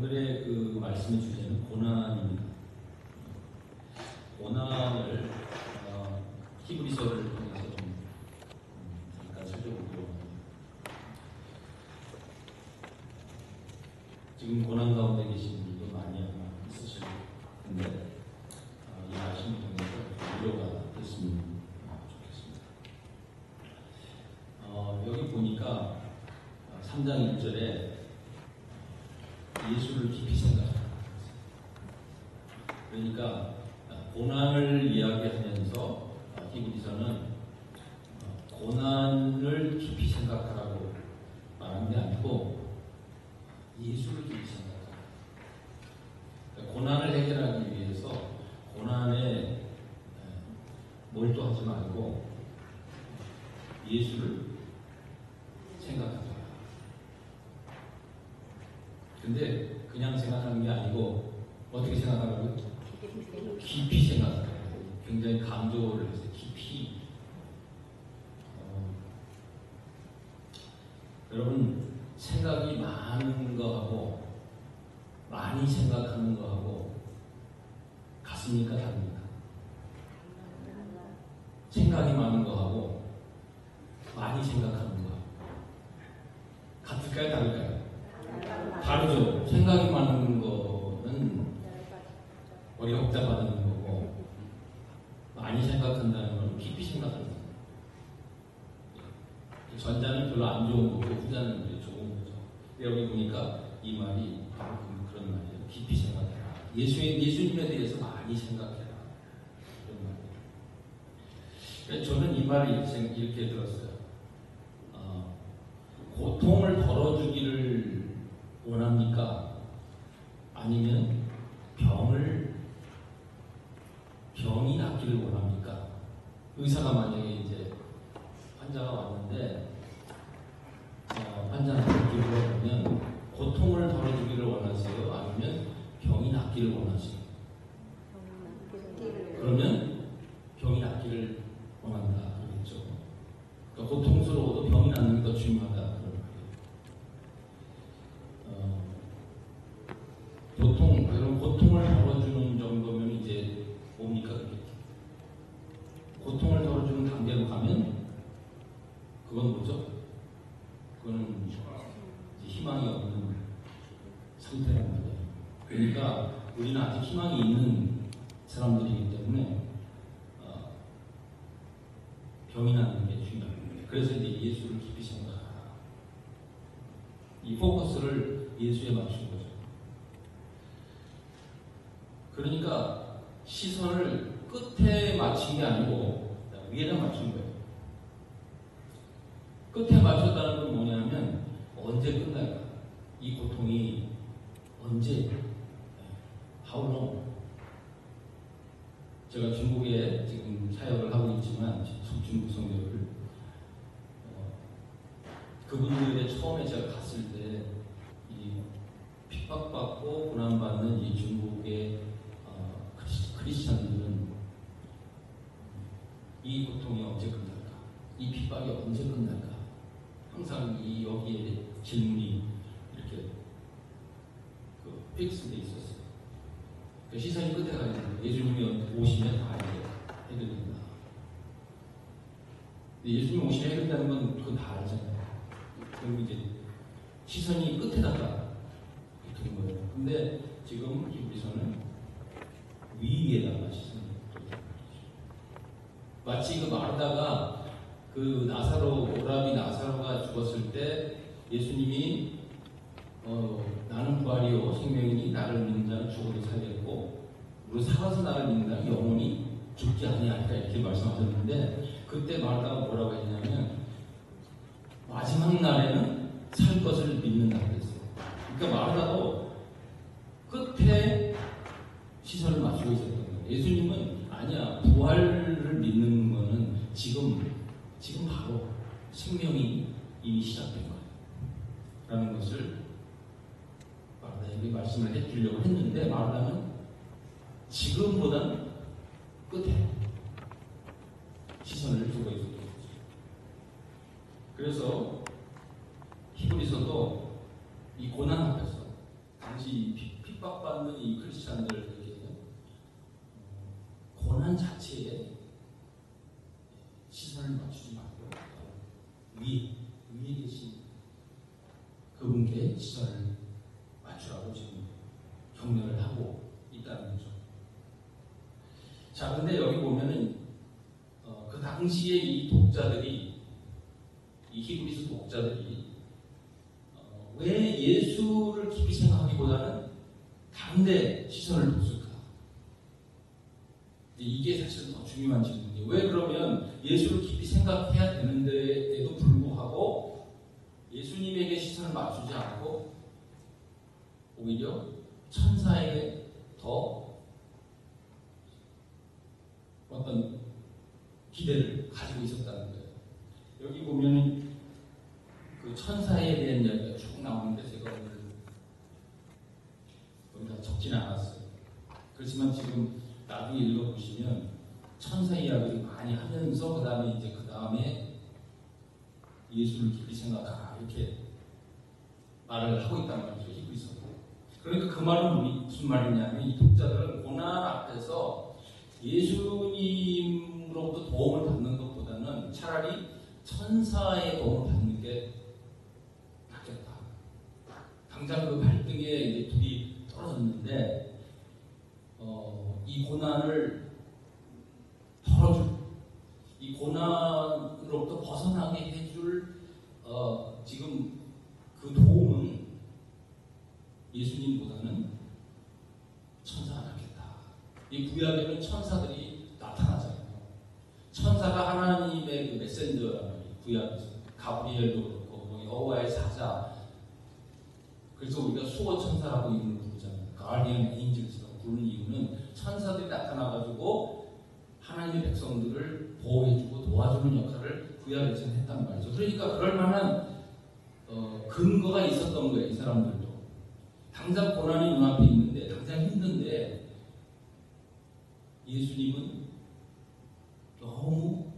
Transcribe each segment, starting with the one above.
오늘의 그 말씀의 주제는 고난입니다. 고난을 히브리서를 통해서 좀 잠깐 살펴보기로 합니다. 지금 고난 가운데 계신 분들도 많이 아마 있으실 텐데 이 말씀을 통해서 위로가 됐으면 좋겠습니다. 여기 보니까 3장 1절에 예수를 깊이 생각합니다. 그러니까 고난을 이야기하면서 히브리서는 고난을 깊이 생각하라고 말한 게 아니고 예수를 깊이 생각하라. 그러니까 고난을 해결하기 위해서 고난에 몰두하지 말고 예수를 생각하라. 근데 그냥 생각하는 게 아니고 어떻게 생각하라고요? 깊이 생각하라고. 굉장히 강조를 해서 깊이. 여러분 생각이 많은 거하고 많이 생각하는 거하고 같습니까? 다릅니까? 생각이 많은 거하고 많이 생각하는 거하고 같을까요? 다를까요? 다르죠. 생각이 많은 거는 머리가 복잡하다는 거고 많이 생각한다는 건 깊이 생각하는 거예요. 전자는 별로 안 좋은 거고 후자는 좋은 거죠. 여기 보니까 이 말이 바로 그런 말이에요. 깊이 생각해라. 예수님에 대해서 많이 생각해라. 그런 말이에요. 저는 이 말이 이렇게 들었어요. 고통을 덜어주기를 원합니까? 아니면 병이 낫기를 원합니까? 의사가 만약에 이제 환자가 왔는데 환자한테 물어보면 고통을 덜어주기를 원하세요? 아니면 병이 낫기를 원하세요? 그러면 병이 낫기를 원한다 그러겠죠. 그러니까 고통스러워도 병이 낫는 게 더 중요하다. 그럼 고통을 덜어주는 정도면 이제 뭡니까? 고통을 덜어주는 단계로 가면 그건 뭐죠? 그거는 희망이 없는 상태란 말이에요. 그러니까 우리는 아직 희망이 있는 사람들이기 때문에 병이 나는 게 중요합니다. 그래서 이제 예수를 깊이 생각하라. 이 포커스를 예수에 맞춘 거죠. 그러니까 시선을 끝에 맞춘 게 아니고 위에다 맞춘 거예요. 끝에 맞췄다는 건 뭐냐면 언제 끝날까? 이 고통이 언제? How long? 제가 중국에 지금 사역을 하고 있지만 중국 성교를 그분들에 처음에 제가 갔을 때 이 핍박받고 고난받는 이 중국의 크리스천들은 이 고통이 언제 끝날까? 이 핍박이 언제 끝날까? 항상 이 여기에 질문이 이렇게 픽스돼 있었어요. 그 시선이 끝에 가 있는 예수님이 오시면 다 이제 해결된다. 예수님이 오시면 해결된다는 건 그건 다 알잖아요. 그럼 이제 시선이 끝에다가 이렇게 된 거예요. 근데 지금 히브리서는 위에다가 시선이 마치 그 마르다가 그 오라비 나사로가 죽었을 때 예수님이 나는 부활이요 생명이니 나를 믿는 자는 죽어도 살겠고 우리 살아서 나를 믿는 자는 영원히 죽지 아니하리라 이렇게 말씀하셨는데 그때 마르다가 뭐라고 했냐면 마지막 날에는 살 것을 믿는다고 했어요. 그러니까 마르다도 끝에 시선을 맞추고 있었던 거예요. 예수님은 아니야 부활을 믿는 거는 지금 바로 생명이 이미 시작된 거예요. 라는 것을 마르다에게 말씀을 해주려고 했는데 마르다는 지금보다는 끝에 시선을 두고 있었던 거죠. 그래서 히브리서도 이 고난 앞에서 당시 핍박받는 이 크리스찬들에게 고난 자체에 시선을 맞추지 말고 위에 계신 그분께 시선을 맞추라고 지금 격려를 하고 있다는 거죠. 자, 근데 여기 보면은 그 당시에 이 독자들이, 이 히브리서 독자들이 왜 예수를 깊이 생각하기보다는 다른 데 시선을 뒀을까? 이게 사실 더 중요한 질문이에요. 왜 그러면 예수를 깊이 생각해야 되는데에도 불구하고 예수님에게 시선을 맞추지 않고 오히려 천사에게 더 어떤 기대를 가지고 있었다는 거예요. 여기 보면 그 천사에 대한 이야기가 쭉 나오는데 제가 오늘 여기다 적진 않았어요. 그렇지만 지금 나중에 읽어보시면 천사 이야기를 많이 하면서 그 다음에 예수를 깊이 생각하라 이렇게 말을 하고 있단 말이죠. 히브리서. 그러니까 그 말은 무슨 말이냐면 이 독자들은 고난 앞에서 예수님으로부터 도움을 받는 것보다는 차라리 천사의 도움을 받는 게 낫겠다. 당장 그 발등에 이제 불이 떨어졌는데 이 고난을 덜어줄, 이 고난으로부터 벗어나게 해줄 지금 그 도움은 예수님보다는 천사가 낫겠다. 이 구약에는 천사들이 나타나잖아요. 천사가 하나님의 그 메신저라는 구약에서 가브리엘도 그렇고 여호와의 사자. 그래서 우리가 수호 천사라고 이름을 부르잖아요. 가디언 엔젤스라고 부르는 이유는 천사들이 나타나가지고 하나님의 백성들을 보호해주고 도와주는 역할을 구약에서는 했단 말이죠. 그러니까 그럴 만한 근거가 있었던 거예요. 이 사람들도. 당장 고난이 눈앞에 있는데, 당장 힘든데 예수님은 너무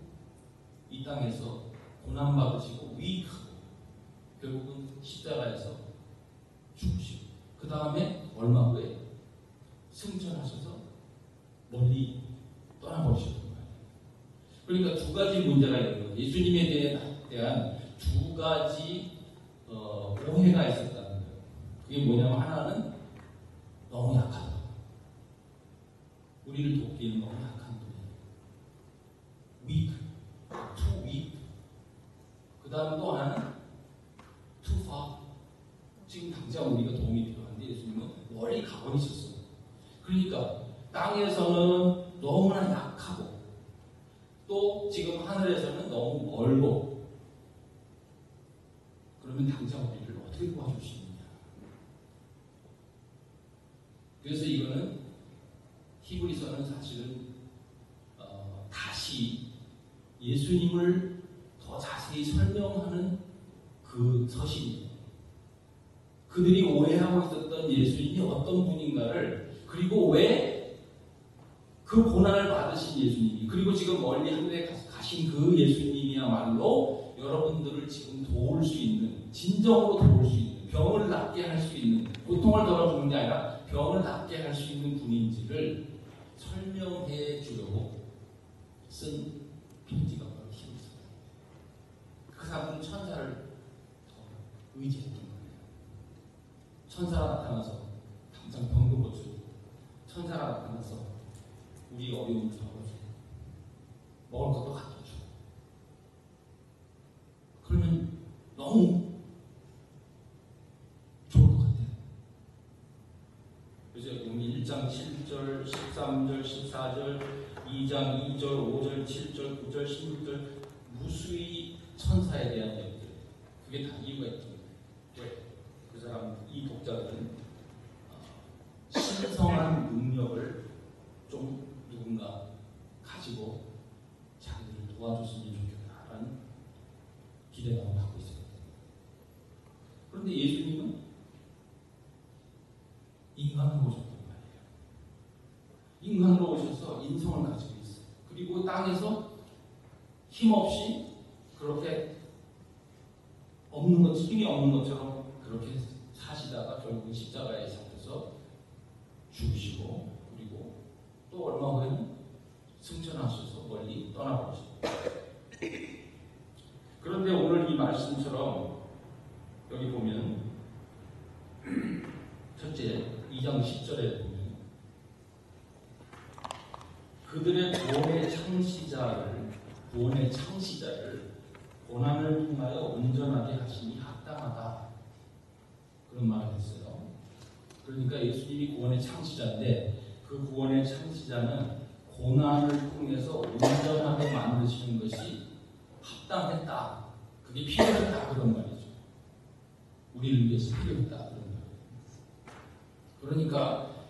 이 땅에서 고난받으시고 위익하고 결국은 십자가에서 죽으시고 그 다음에 얼마 후에 승천하셔서 멀리 떠나버리셨던 거예요. 그러니까 두 가지 문제가 있는 거예요. 예수님에 대한 두 가지 오해가 있었다는 거예요. 그게 뭐냐면 하나는 너무 약하다. 우리를 돕기에는 너무 약한 분이에요. weak, too weak. 그 다음 또 하나는 too far. 지금 당장 우리가 도움이 필요한데 예수님은 멀리 가버리셨어요. 그러니까 땅에서는 너무나 약하고 또 지금 하늘에서는 너무 멀고 그러면 당장 우리를 어떻게 도와주시느냐. 그래서 이거는 히브리서는 사실은 다시 예수님을 더 자세히 설명하는 그 서신이에요. 그들이 오해하고 있었던 예수님이 어떤 분인가를, 그리고 왜 그 고난을 받으신 예수님이, 그리고 지금 멀리 하늘에 가신 그 예수님이야말로 여러분들을 지금 도울 수 있는, 진정으로 도울 수 있는, 병을 낫게 할 수 있는, 고통을 덜어주는 게 아니라 병을 낫게 할 수 있는 분인지를 설명해 주려고 쓴 편지가 바로 히브리서예요. 그 사람은 천사를 더 의지했던 거예요. 천사가 나타나서 당장 병도 고쳐주고, 천사가 나타나서 우리 어려움을 덜어주고, 먹을 것도 갖다 주고. 그러면 너무 좋을 것 같아요. 그래서 우리 1장 7절, 13절, 14절, 2장 2절, 5절, 7절, 9절, 16절 무수히 천사에 대한 얘기들, 그게 다 이유가 있습니다. 왜? 그 사람, 이 독자들은 신성한 능력을 좀 누군가 가지고 자기들을 도와줬으면 좋겠다라는 기대감을 갖고 있습니다. 그런데 예수님은 인간으로 오셨단 말이에요. 인간으로 오셔서 인성을 가지고 있어요. 그리고 땅에서 힘없이 그렇게 힘이 없는 것처럼 그렇게 사시다가 결국 십자가에 잡혀서 얼마 후에는 승천하셔서 멀리 떠나버리십니다. 그런데 오늘 이 말씀처럼 여기 보면 첫째 2장 10절에 보면 그들의 구원의 창시자를 고난을 통하여 온전하게 하시니 합당하다, 그런 말을 했어요. 그러니까 예수님이 구원의 창시자인데 그 구원의 창시자는 고난을 통해서 온전하게 만드시는 것이 합당했다, 그게 필요했다, 그런 말이죠. 우리를 위해서 필요했다, 그런 말이에요. 그러니까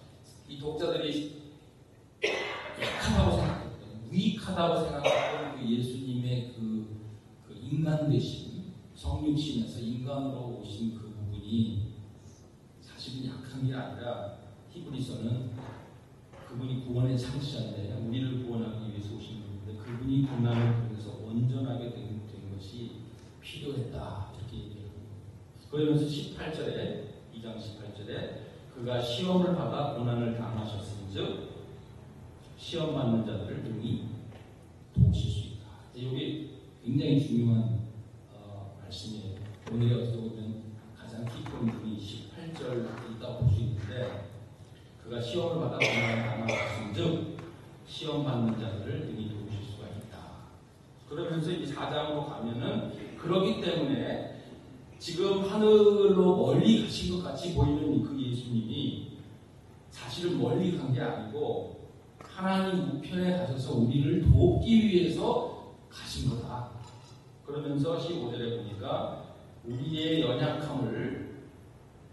이 독자들이 약하다고 생각했던, 유익하다고 생각했던 그 예수님의 그 인간 되신, 성육신에서 인간으로 오신 그 부분이 사실은 약한 게 아니라 히브리서는 그분이 구원의 창시자인데 우리를 구원하기 위해서 오신 분인데 그분이 고난을 통해서 온전하게 된 것이 필요했다, 이렇게 얘기해요. 그러면서 18절에 2장 18절에 그가 시험을 받아 고난을 당하셨은즉 시험 받는 자들을 능히 도우실 수 있다. 여기 굉장히 중요한 말씀이에요. 오늘의 어떻게 보면 가장 키포인트는 18절 있다 볼 수 있는데 그가 시험을 받아 고난을 당하셨은즉 시험 받는 자들을 능히 도우실 수가 있다. 그러면서 이 4장으로 가면은 그렇기 때문에 지금 하늘로 멀리 가신 것 같이 보이는 그 예수님이 사실은 멀리 간 게 아니고 하나님 우편에 가셔서 우리를 돕기 위해서 가신 거다. 그러면서 15절에 보니까 우리의 연약함을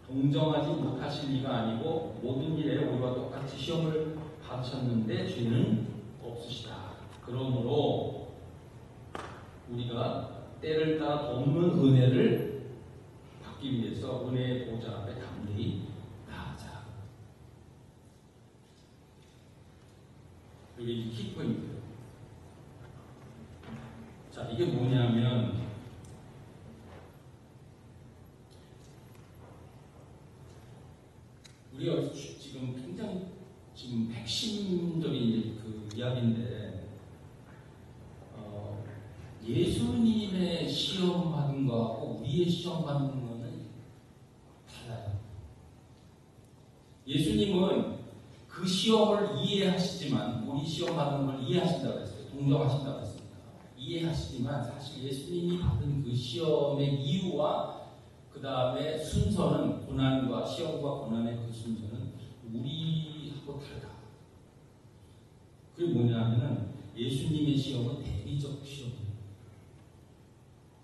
동정하지 못하실 리가 아니고 모든 일에 우리와 똑같이 시험을 받으셨는데 죄는 없으시다. 그러므로 우리가 때를 따라 돕는 은혜를 받기 위해서 은혜의 보좌 앞에 담대히 나가자. 이게 키포인트예요. 자, 이게 뭐냐면 우리가 지금 굉장히 지금 핵심적인 그 이야기인데 예수님의 시험 받은 거하고 우리의 시험 받는 거는 달라요. 예수님은 그 시험을 이해하시지만 우리 시험 받는 걸 이해하신다고 했어요. 동정하신다고 했습니다. 이해하시지만 사실 예수님이 받은 그 시험의 이유와 그 다음에 순서는 고난과 시험과 고난의 그 순서는 우리하고 달라. 그게 뭐냐면은 예수님의 시험은 대리적 시험이에요.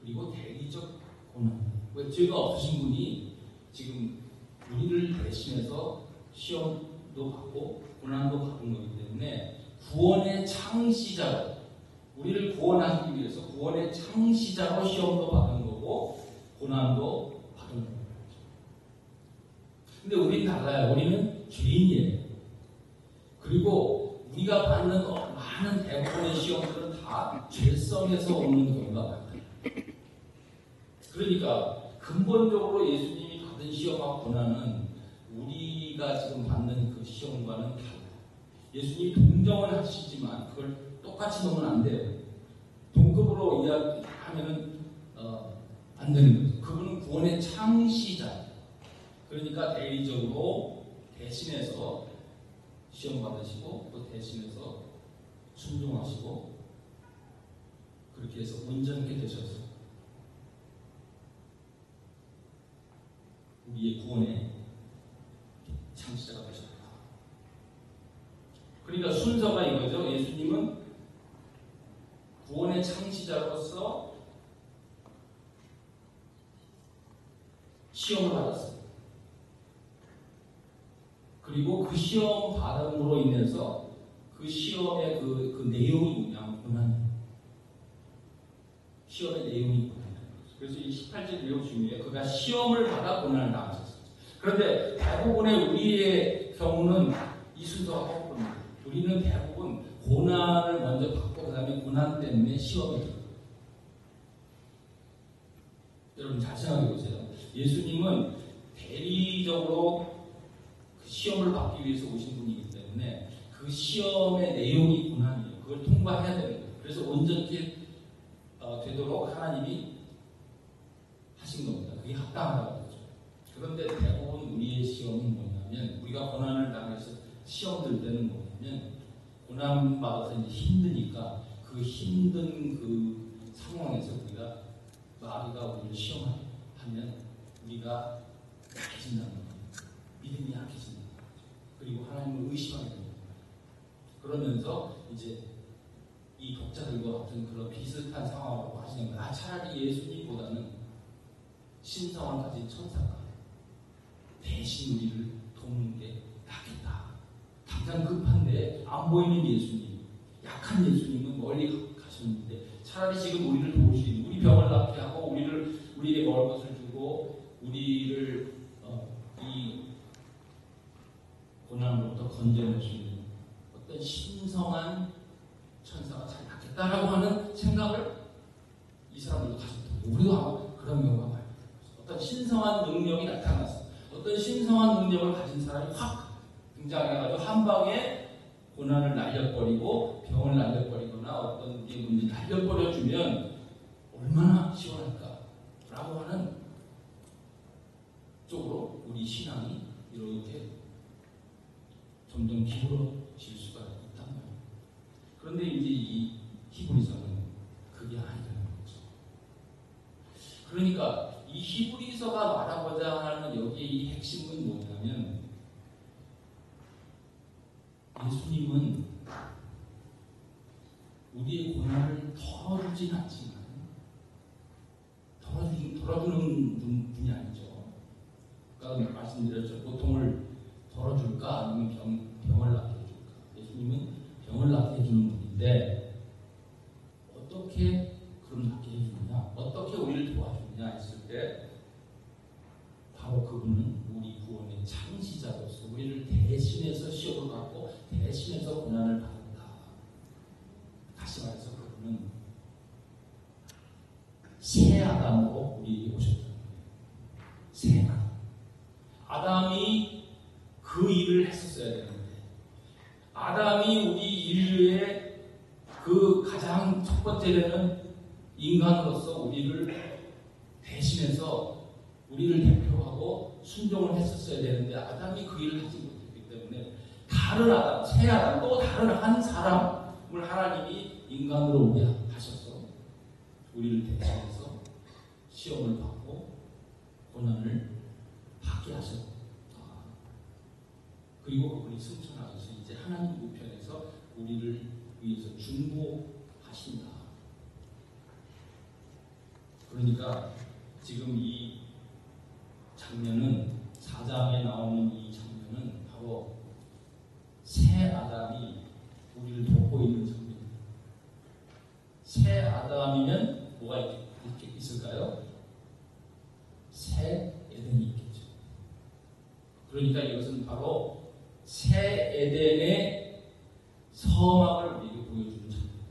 그리고 대리적 고난. 왜 죄가 없으신 분이 지금 우리를 대신해서 시험도 받고 고난도 받은 거기 때문에 구원의 창시자로 우리를 구원하기 위해서 구원의 창시자로 시험도 받은 거고 고난도 받은 거예요. 근데 우리는 달라요. 우리는 죄인이에요. 그리고 우리가 받는 많은 대부분의 시험들은 다 죄성에서 오는 경우가 많아요. 그러니까 근본적으로 예수님이 받은 시험과 고난은 우리가 지금 받는 그 시험과는 달라요. 예수님이 동정을 하시지만 그걸 똑같이 놓으면 안 돼요. 동급으로 이야기하면은 안 되는 거죠. 그분은 구원의 창시자예요. 그러니까 대리적으로 대신해서 시험 받으시고 또 대신해서 순종하시고 그렇게 해서 온전하게 되셔서 우리의 구원의 창시자가 되셨다. 그러니까 순서가 이거죠. 예수님은 구원의 창시자로서 시험을 받았어요. 그리고 그 시험 받음으로 인해서 그 시험의 그 내용이 뭐냐면 고난이에요. 시험의 내용이 고난이에요. 그래서 이 18절 내용 중에 그가 시험을 받아 고난을 당하셨어요. 그런데 대부분의 우리의 경우는 이 순서가 거꾸로입니다. 우리는 대부분 고난을 먼저 받고 그 다음에 고난 때문에 시험이 돼요. 여러분 잘 생각해 보세요. 예수님은 대리적으로 그 시험을 받기 위해서 오신 분이기 때문에 그 시험의 내용이 고난이에요. 그걸 통과해야 되는 거예요. 그래서 온전케 되도록 하나님이 하신 겁니다. 그게 합당하다고 그러죠. 그런데 대부분 우리의 시험은 뭐냐면, 우리가 고난을 당해서 시험 들 때는 뭐냐면, 고난 받아서 이제 힘드니까 그 힘든 그 상황에서 마귀가 우리를 시험하면 우리가 약해진다는 거예요. 믿음이 약해진다는 거죠. 그리고 하나님을 의심하게 됩니다. 그러면서 이제 이 독자들과 같은 그런 비슷한 상황으로 하시는 거예요. 차라리 예수님보다는 신성을 가진 천사가 대신 우리를 돕는 게 낫겠다. 당장 급한데 안 보이는 예수님, 약한 예수님은 멀리 가셨는데 차라리 지금 우리를 도우시는, 우리 병을 낫게 하고 우리에게 먹을 것을 주고 우리를 이 고난으로부터 건져낼 수 있는 어떤 신성한 천사가 잘 낫겠다라고 하는 생각을 이 사람들도 가졌던 거예요. 우리도 아마 그런 경우가 많아요. 어떤 신성한 능력이 나타났어. 어떤 신성한 능력을 가진 사람이 확 등장해가지고 한 방에 고난을 날려버리고 병을 날려버리거나 어떤 게 문제 날려버려주면 얼마나 시원할까라고 하는 쪽으로 우리 신앙이 이렇게 점점 기울어질 수가 있단 말이에요. 그런데 이제 이 히브리서는 그게 아니라는 거죠. 그러니까 이 히브리서가 말하고자 하는 여기의 이 핵심은 뭐냐면, 예수님은 우리의 고난을 덜어주진 않지만, 덜어주는 분이 아니죠. 아까 말씀드렸죠. 고통을 덜어줄까 아니면 병을 낫게 해줄까. 예수님은 병을 낫게 해주는 분인데, 어떻게 그럼 낫게 해주느냐, 어떻게 우리를 도와주느냐 했을 때, 바로 그분은 우리 구원의 창시자로서 우리를 대신해서 시험을 받고 대신해서 고난을 받았다. 다시 말해서 그분은 새 아담으로 우리에게 오셨다. 새 아담이 그 일을 했었어야 되는데, 아담이 우리 인류의 그 가장 첫 번째는 인간으로서 우리를 대신해서 우리를 대표하고 순종을 했었어야 되는데, 아담이 그 일을 하지 못했기 때문에 다른 아담, 새 아담, 또 다른 한 사람을 하나님이 인간으로 오게 하셔서 우리를 대신해서 시험을 받고 고난을 받게 하셨다. 그리고 그분이 승천하셔서 이제 하나님 우편에서 우리를 위해서 중보하신다. 그러니까 지금 이 장면은, 4장에 나오는 이 장면은 바로 새 아담이 우리를 돕고 있는 장면입니다. 새 아담이면 뭐가 있을까요? 새 에덴이 있겠죠. 그러니까 이것은 바로 새 에덴의 서막을 우리에게 보여주는 장면입니다.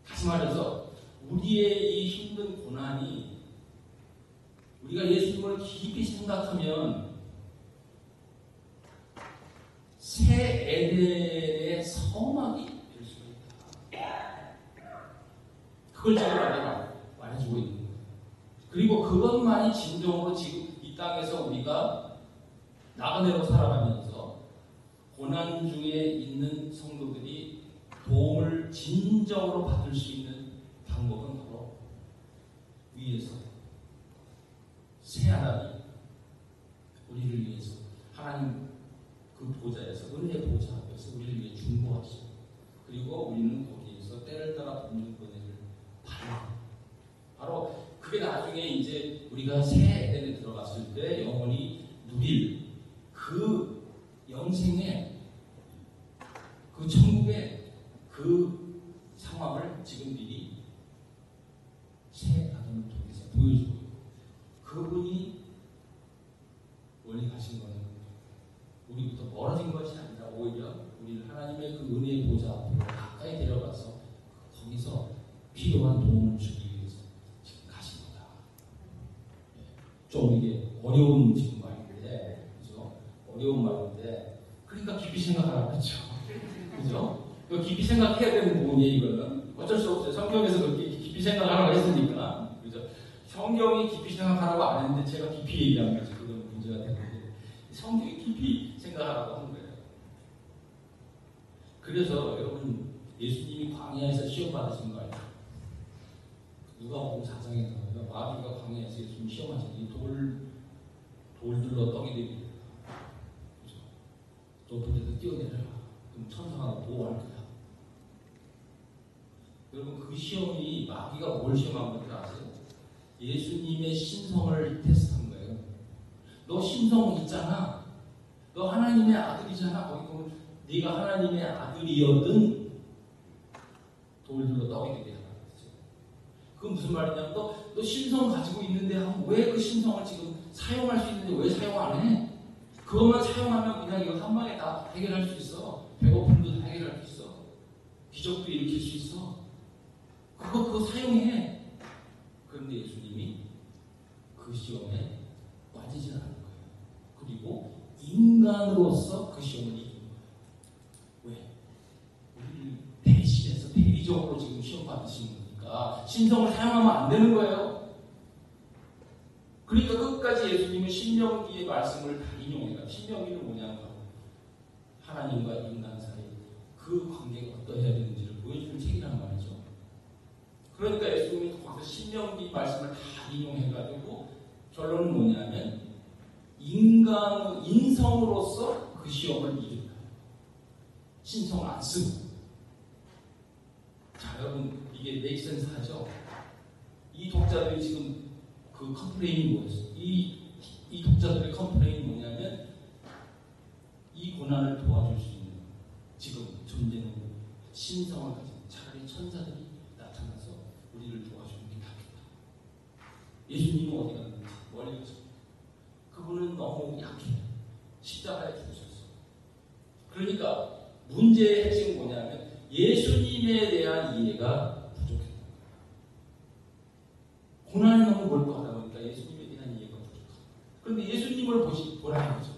다시 말해서 우리의 이 힘든 고난이, 우리가 예수님을 깊이 생각하면 새 에덴의 서막이 될 수가 있다. 그걸 지금 말해주고 있는 거예요. 그리고 그것만이 진정으로 지금 이 땅에서 우리가 나그네로 살아가면서 고난 중에 있는 성도들이 도움을 진정으로 받을 수 있는 방법은 바로 위에서 새 아담이 우리를 위해서 하나님 그 보좌에서, 은혜의 보좌 앞에서 우리를 위해 중보하시고, 그리고 우리는 거기에서 때를 따라 복는 은혜를 받는, 바로 그게 나중에 이제 우리가 새 에덴에 들어갔을 때 영원히 누릴 그 영생의 그 천국의 그 상황을 지금 미리 새 아담을 통해서 보여주고 있고, 그분이 원래 가신 거는 우리부터 멀어진 것이 아니라 오히려 우리를 하나님의 그 은혜의 보좌 앞으로 가까이 데려가서 거기서 필요한 도움을 주기 위해서 지금 가신 거다. 좀 이게 어려운 지금 말인데, 그죠? 어려운 말인데, 그러니까 깊이 생각하라고 했죠. 그죠? 깊이 생각해야 되는 부분이에요, 이거는. 어쩔 수 없어요. 성경에서 그렇게 깊이 생각하라고 했으니까. 그죠? 성경이 깊이 생각하라고 안 했는데 제가 깊이 얘기한 거죠. 그건 문제가 되는데. 성경이 깊이 생각하라고 한 거예요. 그래서 여러분, 예수님이 광야에서 시험 받으신 거 알죠? 누가복음 4장에서 마귀가 광야에서 예수님 시험하시니 돌들로 떡이 되게 그죠? 높은 데서 뛰어내려라. 그럼 천사가 보호할 거야. 여러분, 그 시험이 마귀가 뭘 시험한 건지 아세요? 예수님의 신성을 테스트한 거예요. 너 신성 있잖아. 너 하나님의 아들이잖아. 거기 보면 네가 하나님의 아들이었든 돌들로 떡이 되게 하라. 그건 무슨 말이냐면 너 신성 가지고 있는데 왜 그 신성을 지금 사용할 수 있는데 왜 사용 안 해? 그것만 사용하면 그냥 이거 한 방에 다 해결할 수 있어. 배고픔도 다 해결할 수 있어. 기적도 일으킬 수 있어. 그거 사용해. 그런데 예수님이 그 시험에 빠지지 않은 거예요. 그리고 인간으로서 그 시험을 이긴 거예요. 왜? 우리를 대신해서 대리적으로 지금 시험 받으시는 거니까 신성을 사용하면 안 되는 거예요. 그러니까 끝까지 예수님은 신명기의 말씀을 다 인용해요. 신명기는 뭐냐면 하나님과 인간 사이 그 관계가 어떠해야 되는지를 보여주는 책이란 말이죠. 그러니까 예수님이 거기서 신명기 말씀을 다 인용해가지고 결론은 뭐냐면 인성으로서 그 시험을 이긴 거예요. 신성을 안 쓰고. 자, 여러분, 이게 메이크센스 하죠? 이 독자들이 지금 그 컴플레인이 뭐였어요? 이 독자들의 컴플레인이 뭐냐면 이 고난을 도와줄 수 있는 지금 존재는 신성을 가진 차라리 천사들이 나타나서 우리를 도와주는 게 낫겠다. 예수님은 어디 갔는지 멀리 가셨고 그분은 너무 약해. 십자가에 죽으셨어. 그러니까 문제의 핵심은 뭐냐면 예수님에 대한 이해가 부족했다. 고난이 너무 몰두하다 보니까 예수님에 대한 이해가 부족하다. 그런데 예수님을 보라는 거죠.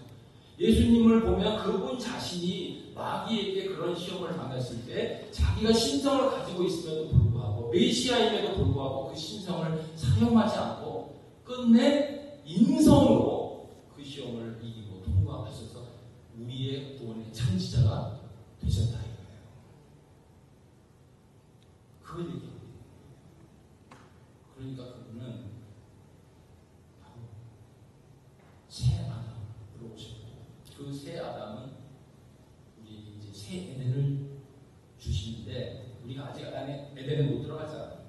예수님을 보면 그분 자신이 마귀에게 그런 시험을 당했을 때 자기가 신성을 가지고 있음에도 불구하고 메시아임에도 불구하고 그 신성을 사용하지 않고 끝내 인성으로 그 시험을 이기고 통과하셔서 우리의 구원의 창시자가 되셨다 이거예요. 그걸 얘기합니다. 그러니까 그분은 바로 새 아담으로 오셨고 그 새 아담은 우리 이제 새 에덴을 주시는데 우리가 아직 에덴에 못 들어가잖아요.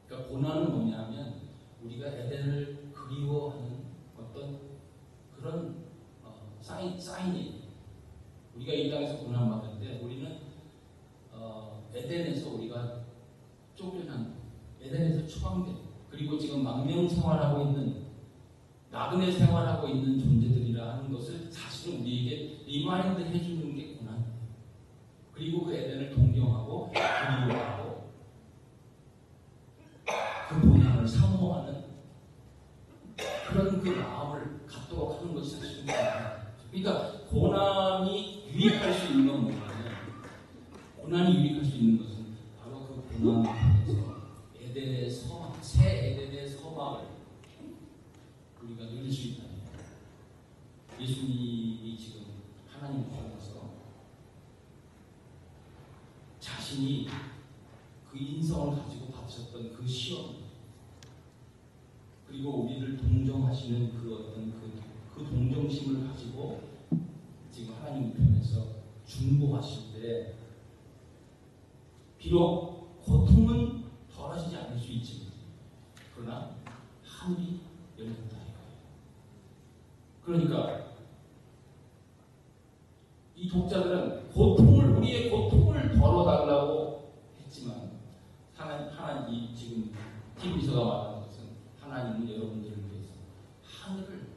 그러니까 고난은 뭐냐면 우리가 에덴을 그리워하는 어떤 그런 사인이 우리가 이 땅에서 고난받을 때 우리는 에덴에서 우리가 쫓겨난 에덴에서 추방된 그리고 지금 망명 생활하고 있는 나그네 생활하고 있는 존재들이라 하는 것을 사실은 우리에게 리마인드 해주는 게 고난이에요. 그리고 그 에덴을 동경하고 그리워하고 그 본향을 사모하는 그런 그 마음을 갖도록 하는 것이 사실은 고난이에요. 그러니까 고난이 유익할 수 있는 건 뭐냐면 고난이 유익할 수 있는 것은 바로 그 고난을 통해서 에덴의 서막, 새 에덴의 서막을 우리가 누릴 수 있다는 거예요. 예수님이 지금 하나님 보셔서 자신이 그 인성을 가지고 받으셨던 그 시험 그리고 우리를 동정하시는 그 어떤 그 동정심을 가지고 지금 하나님 편에서 중보하실 때 비록 고통은 덜하시지 않을 수 있지만 그러나 하늘이 열린다 이거예요. 그러니까 이 독자들은 우리의 고통을 덜어달라고 했지만 하나님 지금 히브리서가 말하는 것은 하나님은 여러분들을 위해서 하늘을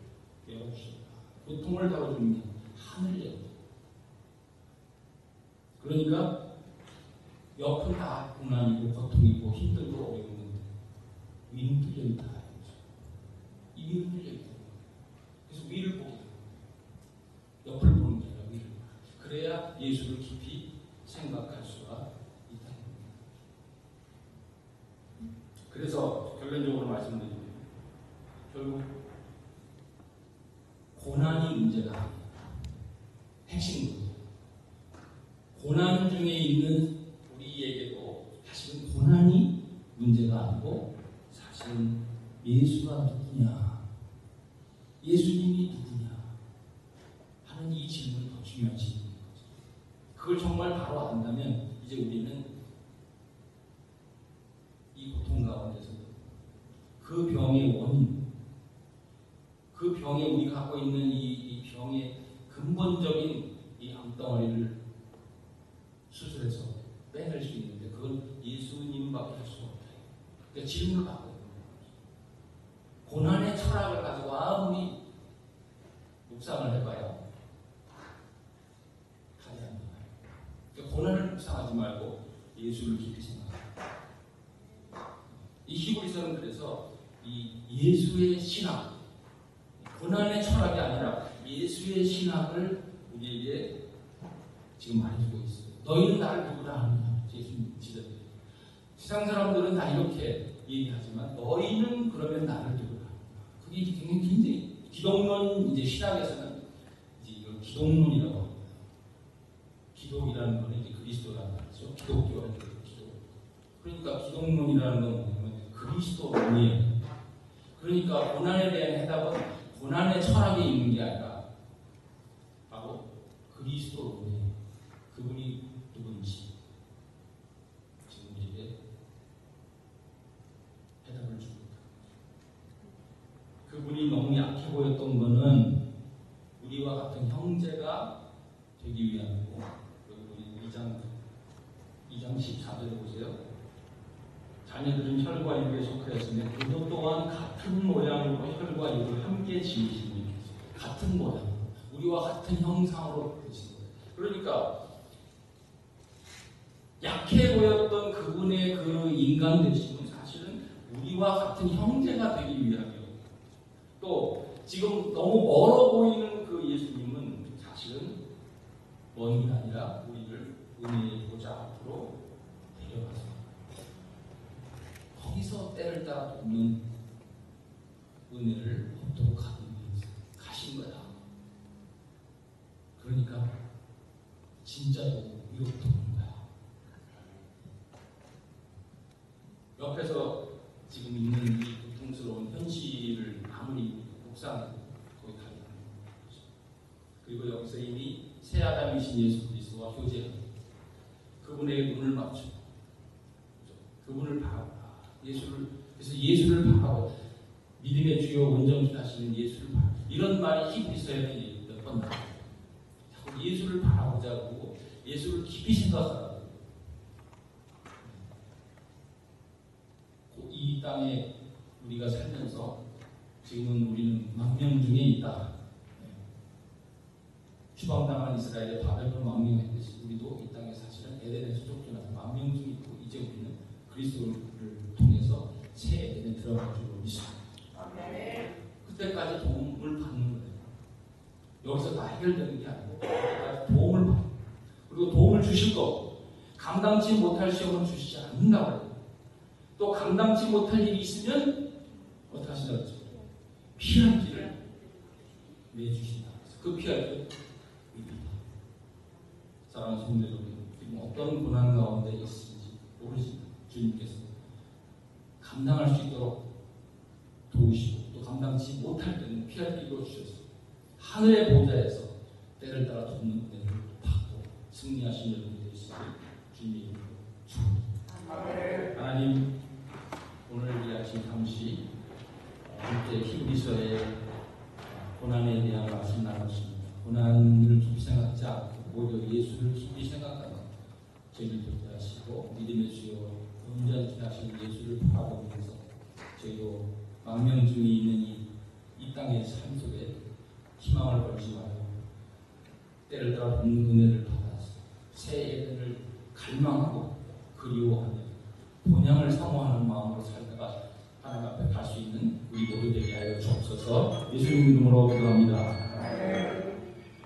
열어주셨다. 고통을 덜어주는 게 하늘을 열어준다. 그러니까 옆은 다 고난이고 고통이고 힘들고 어려운데 위는 뚫려있다. 이 위는 뚫려있다. 그래서 위를 보게 됩니다. 예수를 깊이 생각할 수가 있다. 그래서 결론적으로 말씀드리면 결국 고난이 문제가 아니에요. 핵심은 고난 중에 있는 우리에게도 사실은 고난이 문제가 아니고 사실은 예수가 누구냐, 예수님이 누구냐 하는 이 질문이 더 중요한 질문인 거죠. 그걸 정말 바로 안다면 이제 우리는 이 고통 가운데서 그 병의 원인, 그 병에 우리가 갖고 있는 이 병의 근본적인 이 암덩어리를 수술해서 빼낼 수 있는데 그건 예수님밖에 할 수가 없다. 그러니까 질문을 받고 있는 거예요. 고난의 철학을 가지고 아무리 묵상을 해봐야 답이 안 나와요. 그러니까 고난을 묵상하지 말고 예수를 깊이 생각해요. 이 히브리서는 그래서 이 예수의 신학, 고난의 철학이 아니라 예수의 신학을 우리에게 지금 말해주고 있어요. 너희는 나를 누구라 하느냐? 예수님 지도에 세상 사람들은 다 이렇게 얘기하지만 너희는 그러면 나를 누구라? 그게 굉장히 기독론 이제 신학에서는 이제 이걸 기독론이라고 합니다. 기독이라는 거는 이제 그리스도라는 말이죠. 기독교가 기독. 그러니까 기독론이라는 건 뭐냐면 그리스도론이에요. 그러니까 고난에 대한 해답은 고난의 철학에 있는 게 아니라 바로 그리스도론이에요. 그분이 누구인지 지금 우리에게 해답을 줍니다. 그분이 너무 약해 보였던 것은 우리와 같은 형제가 되기 위함이고, 우리 2장 14절에 보세요. 자녀들은 혈과 육에 속하였으며 그도 또한 같은 모양으로 혈과 육을 함께 지으시니 같은 모양, 우리와 같은 형상으로 되신 거예요. 그러니까 약해 보였던 그분의 그 인간 되심은 사실은 우리와 같은 형제가 되기 위함이에요. 또 지금 너무 멀어 보이는 그 예수님은 사실은 먼 게 아니라 우리를 은혜의 보좌 앞으로 데려가서 거기서 때를 따라 돕는 은혜를 얻도록 가신 거야. 그러니까 진짜로 이렇게 돕는 거야. 옆에서 지금 있는 이 고통스러운 현실을 아무리 묵상해도 거의 답이 안 나오는 거죠. 그리고 여기서 이미 새 아담이신 예수 그리스도와 교제하는 그분의 눈을 맞추고 그분을 바라보라. 그래서 예수를 바라보, 믿음의 주요 원정기 하시는 예수를 바라보. 이런 말이 히브리서에 몇 번 나와요. 자꾸 예수를 바라보자고, 예수를 깊이 생각하라고. 이 땅에 우리가 살면서 지금은 우리는 망명 중에 있다. 추방당한 이스라엘의 바벨론 망명했듯이 우리도 이 땅에 사실은 에덴에서 쫓겨나서 망명 중에 있고, 이제 우리는 그리스도를 통해서 새 에덴에 들어갈 줄로 믿습니다. 그때까지 도움을 받는 거예요. 여기서 다 해결되는 게 아니고 그때까지 도움을 받는, 그리고 도움을 주실 거, 감당치 못할 시험은 주시지 않는다고. 또 감당치 못할 일이 있으면 어떻게 하시냐고 했죠? 피할 길을 내주신다. 그 피할 길은 의입니다. 사랑하는 성도 여러분, 지금 어떤 고난 가운데 있는지 모르십니다. 주님께서 감당할 수 있도록 도우시고, 또 감당치 못할 때는 피할 길로 주셔서 하늘의 보좌에서 때를 따라 돕는 은혜를 받고 승리하신 여러분이 되시길 주님의 이름으로 축원합니다. 하나님, 오늘 이 아침 잠시 함께 히브리서의 고난에 대한 말씀 나눴습니다. 고난을 깊이 생각하지 않고 오히려 예수를 깊이 생각하는 저희를 돕게 하시고, 믿음의 주여 온전히 하신 예수를 바라보면서 저희도 망명 중에 있는 이 땅의 삶 속에 희망을 걸지 말고 때를 따라 돕는 은혜를 받아서 새 에덴을 갈망하고 그리워하는 본향을 사모하는 마음으로 살다가 하나님 앞에 갈 수 있는 우리 모두 되게 하여 주옵소서. 예수님 이름으로 기도합니다.